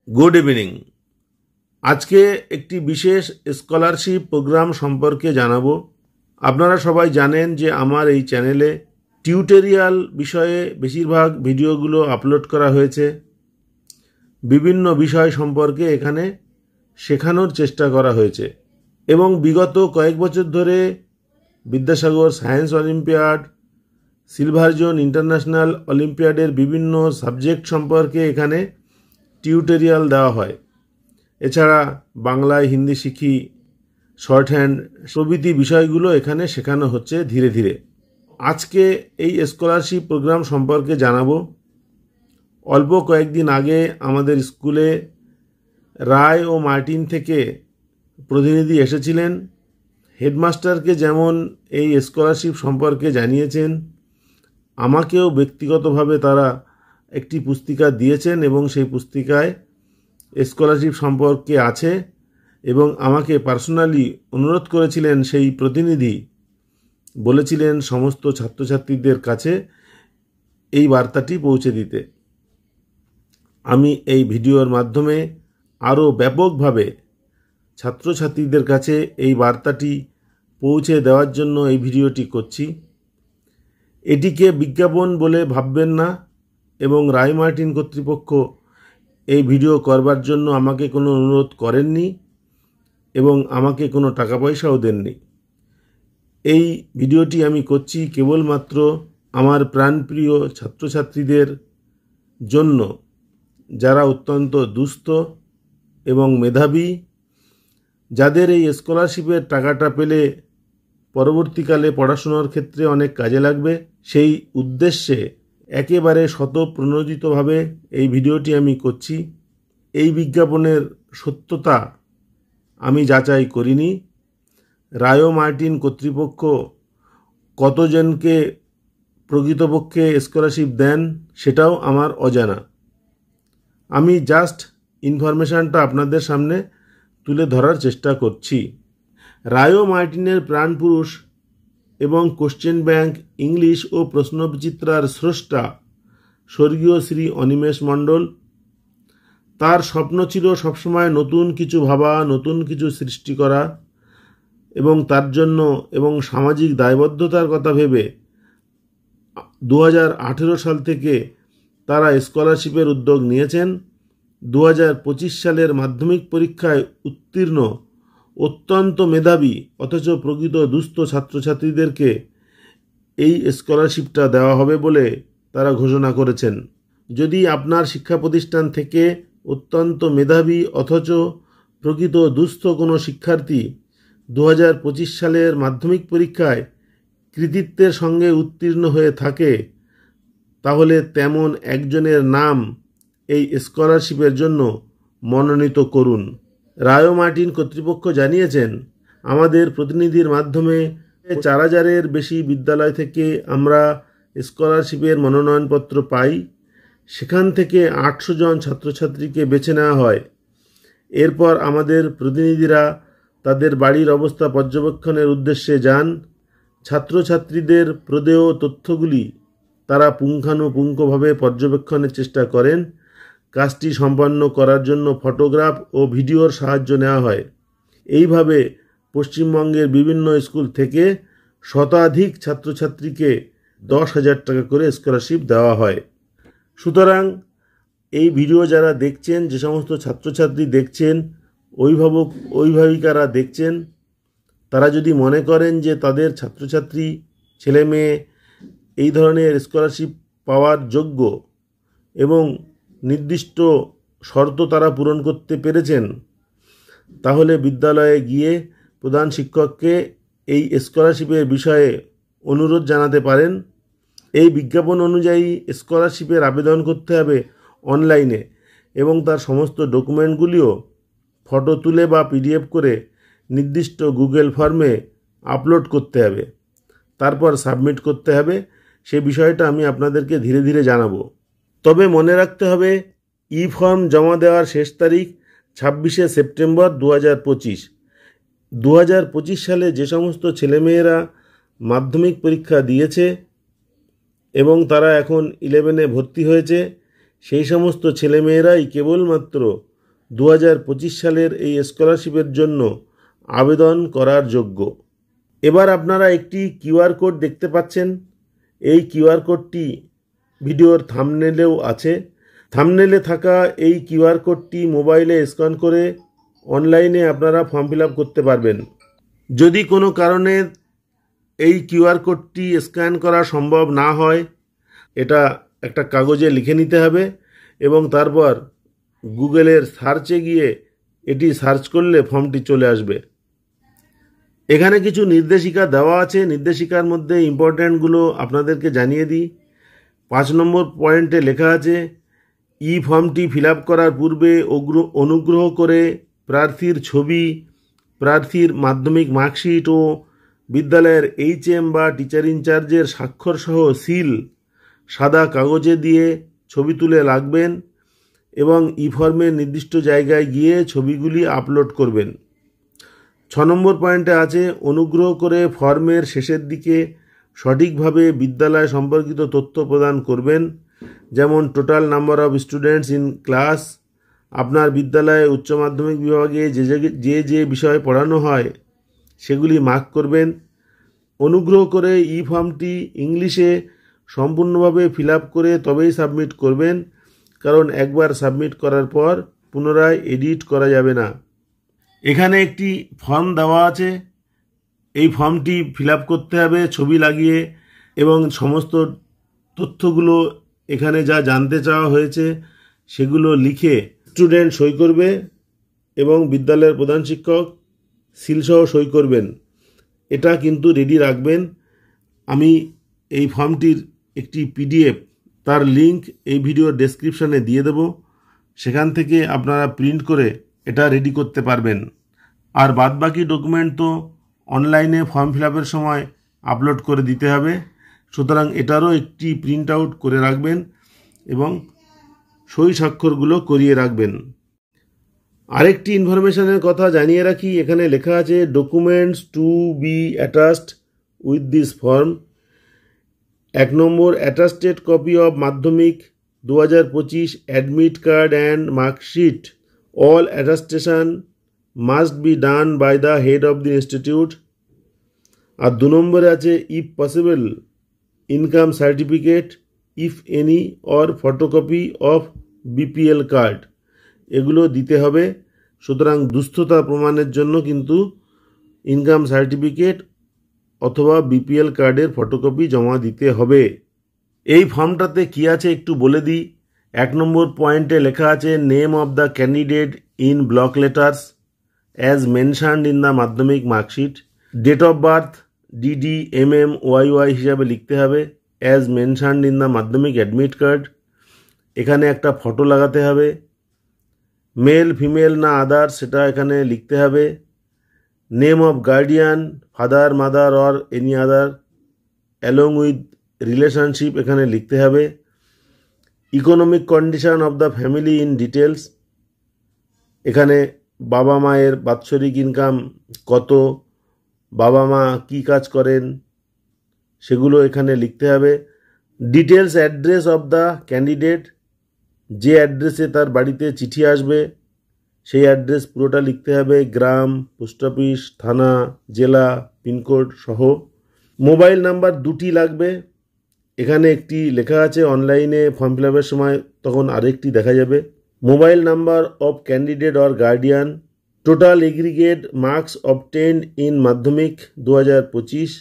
Good evening. আজকে একটি বিশেষ স্কলারশিপ প্রোগ্রাম সম্পর্কে জানাবো। আপনারা সবাই জানেন যে আমার এই চ্যানেলে টিউটোরিয়াল বিষয়ে বেশিরভাগ ভিডিওগুলো আপলোড করা হয়েছে। বিভিন্ন বিষয় সম্পর্কে এখানে শেখানোর চেষ্টা করা হয়েছে এবং বিগত কয়েক বছর ধরে Vidyasagar science olympiad, silver zone international অলিম্পিয়াডের বিভিন্ন সাবজেক্ট সম্পর্কে এখানে টিউটোরিয়াল দেওয়া হয়। এছাড়া বাংলায় হিন্দি শিখি, শর্ট হ্যান্ড প্রভৃতি বিষয়গুলো এখানে শেখানো হচ্ছে ধীরে ধীরে। আজকে এই স্কলারশিপ প্রোগ্রাম সম্পর্কে জানাবো। অল্প কয়েকদিন আগে আমাদের স্কুলে রায় ও মার্টিন থেকে প্রতিনিধি এসেছিলেন। হেডমাস্টারকে যেমন এই স্কলারশিপ সম্পর্কে জানিয়েছেন, আমাকেও ব্যক্তিগতভাবে তারা একটি পুস্তিকা দিয়েছেন এবং সেই পুস্তিকায় স্কলারশিপ সম্পর্কে আছে এবং আমাকে পার্সোনালি অনুরোধ করেছিলেন সেই প্রতিনিধি, বলেছিলেন সমস্ত ছাত্রছাত্রীদের কাছে এই বার্তাটি পৌঁছে দিতে। আমি এই ভিডিওর মাধ্যমে আরও ব্যাপকভাবে ছাত্রছাত্রীদের কাছে এই বার্তাটি পৌঁছে দেওয়ার জন্য এই ভিডিওটি করছি। এটিকে বিজ্ঞাপন বলে ভাববেন না এবং রায় মার্টিন কর্তৃপক্ষ এই ভিডিও করবার জন্য আমাকে কোনো অনুরোধ করেননি এবং আমাকে কোনো টাকা পয়সাও দেননি। এই ভিডিওটি আমি করছি কেবলমাত্র আমার প্রাণপ্রিয় ছাত্রছাত্রীদের জন্য, যারা অত্যন্ত দুস্থ এবং মেধাবী, যাদের এই স্কলারশিপের টাকাটা পেলে পরবর্তীকালে পড়াশোনার ক্ষেত্রে অনেক কাজে লাগবে। সেই উদ্দেশ্যে একেবারে স্বতঃপ্রণোদিতভাবে এই ভিডিওটি আমি করছি। এই বিজ্ঞাপনের সত্যতা আমি যাচাই করিনি। রায় মার্টিন কর্তৃপক্ষ কতজনকে প্রকৃতপক্ষে স্কলারশিপ দেন সেটাও আমার অজানা। আমি জাস্ট ইনফরমেশানটা আপনাদের সামনে তুলে ধরার চেষ্টা করছি। রায় মার্টিনের প্রাণপুরুষ এবং কোশ্চেন ব্যাংক ইংলিশ ও প্রশ্নবিচিত্রার স্রষ্টা স্বর্গীয় শ্রী অনিমেষ মণ্ডল। তার স্বপ্ন ছিল সবসময় নতুন কিছু ভাবা, নতুন কিছু সৃষ্টি করা এবং তার জন্য এবং সামাজিক দায়বদ্ধতার কথা ভেবে 2018 সাল থেকে তারা স্কলারশিপের উদ্যোগ নিয়েছেন। 2025 সালের মাধ্যমিক পরীক্ষায় উত্তীর্ণ অত্যন্ত মেধাবী অথচ প্রকৃত দুস্থ ছাত্রছাত্রীদেরকে এই স্কলারশিপটা দেওয়া হবে বলে তারা ঘোষণা করেছেন। যদি আপনার শিক্ষা প্রতিষ্ঠান থেকে অত্যন্ত মেধাবী অথচ প্রকৃত দুস্থ কোনো শিক্ষার্থী 2025 সালের মাধ্যমিক পরীক্ষায় কৃতিত্বের সঙ্গে উত্তীর্ণ হয়ে থাকে, তাহলে তেমন একজনের নাম এই স্কলারশিপের জন্য মনোনীত করুন। রায় মার্টিন কর্তৃপক্ষ জানিয়েছেন, আমাদের প্রতিনিধির মাধ্যমে 4000-এর বেশি বিদ্যালয় থেকে আমরা স্কলারশিপের মনোনয়নপত্র পাই। সেখান থেকে 800 জন ছাত্রছাত্রীকে বেছে নেওয়া হয়। এরপর আমাদের প্রতিনিধিরা তাদের বাড়ির অবস্থা পর্যবেক্ষণের উদ্দেশ্যে যান। ছাত্রছাত্রীদের প্রদেয় তথ্যগুলি তারা পুঙ্খানুপুঙ্খভাবে পর্যবেক্ষণের চেষ্টা করেন। কাজটি সম্পন্ন করার জন্য ফটোগ্রাফ ও ভিডিওর সাহায্য নেওয়া হয়। এইভাবে পশ্চিমবঙ্গের বিভিন্ন স্কুল থেকে শতাধিক ছাত্রছাত্রীকে 10,000 টাকা করে স্কলারশিপ দেওয়া হয়। সুতরাং এই ভিডিও যারা দেখছেন, যে সমস্ত ছাত্রছাত্রী দেখছেন, অভিভাবক অভিভাবিকারা দেখছেন, তারা যদি মনে করেন যে তাদের ছাত্রছাত্রী ছেলে মেয়ে এই ধরনের স্কলারশিপ পাওয়ার যোগ্য এবং নির্দিষ্ট শর্ত তারা পূরণ করতে পেরেছেন, তাহলে বিদ্যালয়ে গিয়ে প্রধান শিক্ষককে এই স্কলারশিপের বিষয়ে অনুরোধ জানাতে পারেন। এই বিজ্ঞাপন অনুযায়ী স্কলারশিপের আবেদন করতে হবে অনলাইনে এবং তার সমস্ত ডকুমেন্টগুলিও ফটো তুলে বা পিডিএফ করে নির্দিষ্ট গুগল ফর্মে আপলোড করতে হবে, তারপর সাবমিট করতে হবে। সে বিষয়টা আমি আপনাদেরকে ধীরে ধীরে জানাবো। তবে মনে রাখতে হবে, ই ফর্ম জমা দেওয়ার শেষ তারিখ 26শে সেপ্টেম্বর 2025। 2025 সালে যে সমস্ত ছেলেমেয়েরা মাধ্যমিক পরীক্ষা দিয়েছে এবং তারা এখন 11-এ ভর্তি হয়েছে, সেই সমস্ত ছেলেমেয়েরাই কেবলমাত্র 2025 সালের এই স্কলারশিপের জন্য আবেদন করার যোগ্য। এবার আপনারা একটি কিউআর কোড দেখতে পাচ্ছেন। এই কিউআর কোডটি ভিডিওর থাম্বনেলেও আছে। থাম্বনেলে থাকা এই কিউআর কোডটি মোবাইলে স্ক্যান করে অনলাইনে আপনারা ফর্ম ফিল আপ করতে পারবেন। যদি কোনো কারণে এই কিউআর কোডটি স্ক্যান করা সম্ভব না হয়, এটা একটা কাগজে লিখে নিতে হবে এবং তারপর গুগলের সার্চে গিয়ে এটি সার্চ করলে ফর্মটি চলে আসবে। এখানে কিছু নির্দেশিকা দেওয়া আছে। নির্দেশিকার মধ্যে ইম্পর্ট্যান্টগুলো আপনাদেরকে জানিয়ে দিই। 5 নম্বর পয়েন্টে লেখা আছে, ই ফর্মটি ফিল আপ করার পূর্বে অনুগ্রহ করে প্রার্থীর ছবি, প্রার্থীর মাধ্যমিক মার্কশিট ও বিদ্যালয়ের HM বা টিচার ইনচার্জের স্বাক্ষরসহ সিল সাদা কাগজে দিয়ে ছবি তুলে রাখবেন এবং ই ফর্মের নির্দিষ্ট জায়গায় গিয়ে ছবিগুলি আপলোড করবেন। 6 নম্বর পয়েন্টে আছে, অনুগ্রহ করে ফর্মের শেষের দিকে সঠিকভাবে বিদ্যালয় সম্পর্কিত তথ্য প্রদান করবেন, যেমন total number of students in class, আপনার বিদ্যালয়ে উচ্চ মাধ্যমিক বিভাগে যে বিষয় পড়ানো হয় সেগুলি মার্ক করবেন। অনুগ্রহ করে ই ফর্মটি ইংলিশে সম্পূর্ণভাবে ফিল আপ করে তবেই সাবমিট করবেন, কারণ একবার সাবমিট করার পর পুনরায় এডিট করা যাবে না। এখানে একটি ফর্ম দেওয়া আছে। এই ফর্মটি ফিল আপ করতে হবে ছবি লাগিয়ে এবং সমস্ত তথ্যগুলো এখানে যা জানতে চাওয়া হয়েছে সেগুলো লিখে স্টুডেন্ট সই করবে এবং বিদ্যালয়ের প্রধান শিক্ষক সিলসহ সই করবেন। এটা কিন্তু রেডি রাখবেন। আমি এই ফর্মটির একটি PDF, তার লিংক এই ভিডিওর ডেসক্রিপশানে দিয়ে দেব। সেখান থেকে আপনারা প্রিন্ট করে এটা রেডি করতে পারবেন। আর বাদবাকি ডকুমেন্ট তো অনলাইনে ফর্ম ফিল আপের সময় আপলোড করে দিতে হবে, সুতরাং এটারও একটি প্রিন্ট আউট করে রাখবেন এবং সই স্বাক্ষরগুলো করিয়ে রাখবেন। আরেকটি ইনফরমেশনের কথা জানিয়ে রাখি, এখানে লেখা আছে documents to be attached with this form. 1 নম্বর, attested copy of Madhyamik 2025 admit card and marksheet. All attestation must be done by the head of the institute. আর 2 নম্বরে আছে if possible income certificate if any or photocopy of BPL card. এগুলো দিতে হবে। সুতরাং দুস্থতা প্রমাণের জন্য কিন্তু ইনকাম সার্টিফিকেট অথবা BPL কার্ডের ফটোকপি জমা দিতে হবে। এই ফর্মটাতে কি আছে একটু বলে দিই। 1 নম্বর পয়েন্টে লেখা আছে name of the candidate in block letters as mentioned in the Madhyamik marksheet. Date of birth DD MM YY হিসাবে লিখতে হবে as mentioned in the Madhyamik admit card. এখানে একটা ফটো লাগাতে হবে। মেল ফিমেল না আদার সেটা এখানে লিখতে হবে। Name of guardian father mother or any other along with relationship এখানে লিখতে হবে। Economic condition of the family in details, এখানে বাবা মায়ের বাৎসরিক ইনকাম কত, বাবা মা কী কাজ করেন সেগুলো এখানে লিখতে হবে। Details address of the candidate, যে অ্যাড্রেসে তার বাড়িতে চিঠি আসবে সেই অ্যাড্রেস পুরোটা লিখতে হবে, গ্রাম, পোস্ট অফিস, থানা, জেলা, পিনকোড সহ। মোবাইল নাম্বার 2টি লাগবে। এখানে একটি লেখা আছে, অনলাইনে ফর্ম ফিল আপের সময় তখন আরেকটি দেখা যাবে। Mobile number of candidate or guardian. Total aggregate marks obtained in মাধ্যমিক 2025।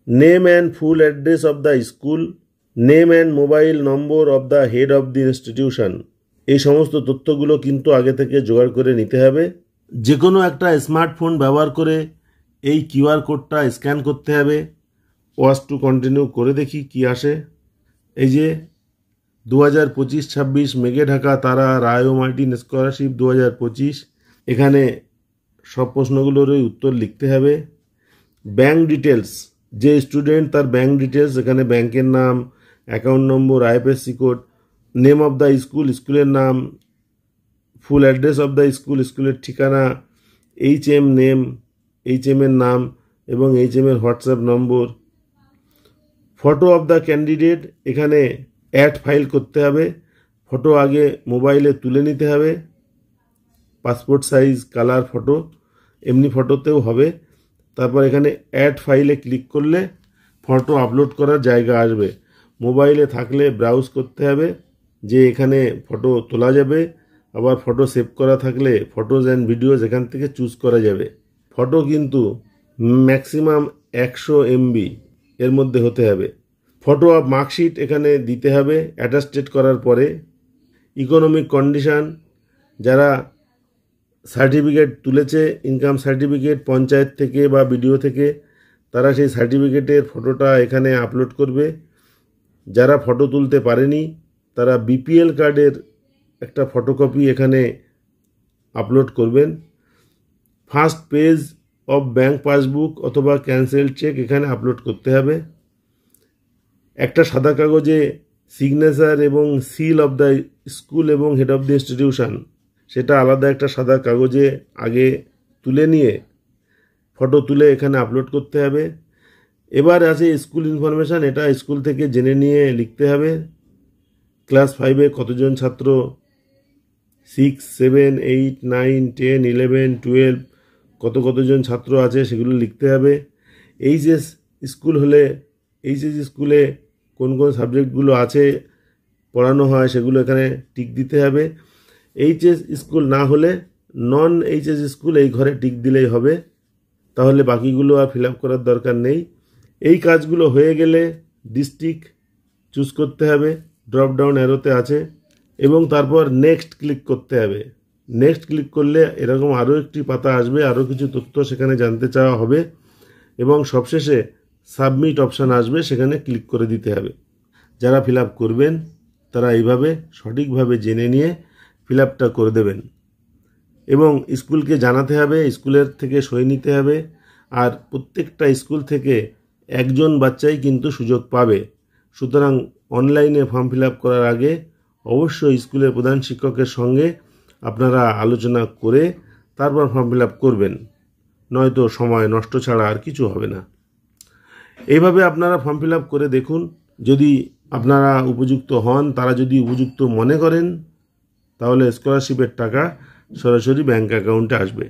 Name and full address of the school. Name and mobile number of the head of the institution. এই সমস্ত তথ্যগুলো কিন্তু আগে থেকে জোগাড় করে নিতে হবে। যে কোনো একটা স্মার্টফোন ব্যবহার করে এই QR কোডটা স্ক্যান করতে হবে। ওয়াচ টু কন্টিনিউ করে দেখি কি আসে। এই যে 2025-26 মেঘে ঢাকা তারা রায় ও মার্টিন স্কলারশিপ 2025, এখানে সব প্রশ্নগুলোরই উত্তর লিখতে হবে। ব্যাঙ্ক ডিটেলস, যে স্টুডেন্ট তার ব্যাঙ্ক ডিটেলস, এখানে ব্যাংকের নাম, account number, IFSC code, name of the school, স্কুলের নাম, full address of the school, স্কুলের ঠিকানা, HM নেম, HM এর নাম এবং HM এর WhatsApp number. Photo of the candidate, এখানে অ্যাড ফাইল করতে হবে। ফটো আগে মোবাইলে তুলে নিতে হবে। পাসপোর্ট সাইজ কালার ফটো, এমনি ফটোতেও হবে। তারপর এখানে অ্যাড ফাইলে ক্লিক করলে ফটো আপলোড করার জায়গা আসবে। মোবাইলে থাকলে ব্রাউজ করতে হবে যে এখানে ফটো তোলা যাবে, আবার ফটো সেভ করা থাকলে ফটোজ অ্যান্ড ভিডিওজ এখান থেকে চুজ করা যাবে। ফটো কিন্তু ম্যাক্সিমাম 100 MB এর মধ্যে হতে হবে। ফটো অফ মার্কশিট এখানে দিতে হবে অ্যাটাস্টেড করার পরে। ইকোনমিক কন্ডিশান, যারা সার্টিফিকেট তুলেছে ইনকাম সার্টিফিকেট পঞ্চায়েত থেকে বা বিডিও থেকে, তারা সেই সার্টিফিকেটের ফটোটা এখানে আপলোড করবে। যারা ফটো তুলতে পারেনি তারা BPL কার্ডের একটা ফটোকপি এখানে আপলোড করবেন। First page of bank passbook অথবা ক্যান্সেল চেক এখানে আপলোড করতে হবে। একটা সাদা কাগজে সিগনেচার এবং সিল অফ দ্য স্কুল এবং হেড অফ দ্য ইনস্টিটিউশন, সেটা আলাদা একটা সাদা কাগজে আগে তুলে নিয়ে ফটো তুলে এখানে আপলোড করতে হবে। এবার আছে স্কুল ইনফরমেশান, এটা স্কুল থেকে জেনে নিয়ে লিখতে হবে। ক্লাস 5-এ কতজন ছাত্র, 6, 7, 8, 9, 10, 11, 12 কতজন ছাত্র আছে সেগুলো লিখতে হবে। এইচএস স্কুল হলে এইচএস স্কুলে কোন কোন সাবজেক্টগুলো আছে পড়ানো হয় সেগুলো এখানে টিক দিতে হবে। এইচএস স্কুল না হলে নন এইচএস স্কুল এই ঘরে টিক দিলেই হবে, তাহলে বাকিগুলো আর ফিল আপ করার দরকার নেই। এই কাজগুলো হয়ে গেলে ডিস্ট্রিক্ট চুজ করতে হবে, ড্রপ ডাউন অ্যারোতে আছে, এবং তারপর নেক্সট ক্লিক করতে হবে। নেক্সট ক্লিক করলে এরকম আরও একটি পাতা আসবে, আরও কিছু তথ্য সেখানে জানতে চাওয়া হবে, এবং সবশেষে সাবমিট অপশান আসবে, সেখানে ক্লিক করে দিতে হবে। যারা ফিল আপ করবেন তারা এইভাবে সঠিকভাবে জেনে নিয়ে ফিল আপটা করে দেবেন, এবং স্কুলকে জানাতে হবে, স্কুলের থেকে সই নিতে হবে। আর প্রত্যেকটা স্কুল থেকে একজন বাচ্চাই কিন্তু সুযোগ পাবে। সুতরাং অনলাইনে ফর্ম ফিল আপ করার আগে অবশ্যই স্কুলের প্রধান শিক্ষকের সঙ্গে আপনারা আলোচনা করে তারপর ফর্ম ফিল আপ করবেন, নয়তো সময় নষ্ট ছাড়া আর কিছু হবে না। এইভাবে আপনারা ফর্ম ফিল আপ করে দেখুন, যদি আপনারা উপযুক্ত হন, তারা যদি উপযুক্ত মনে করেন, তাহলে স্কলারশিপের টাকা সরাসরি ব্যাংক অ্যাকাউন্টে আসবে।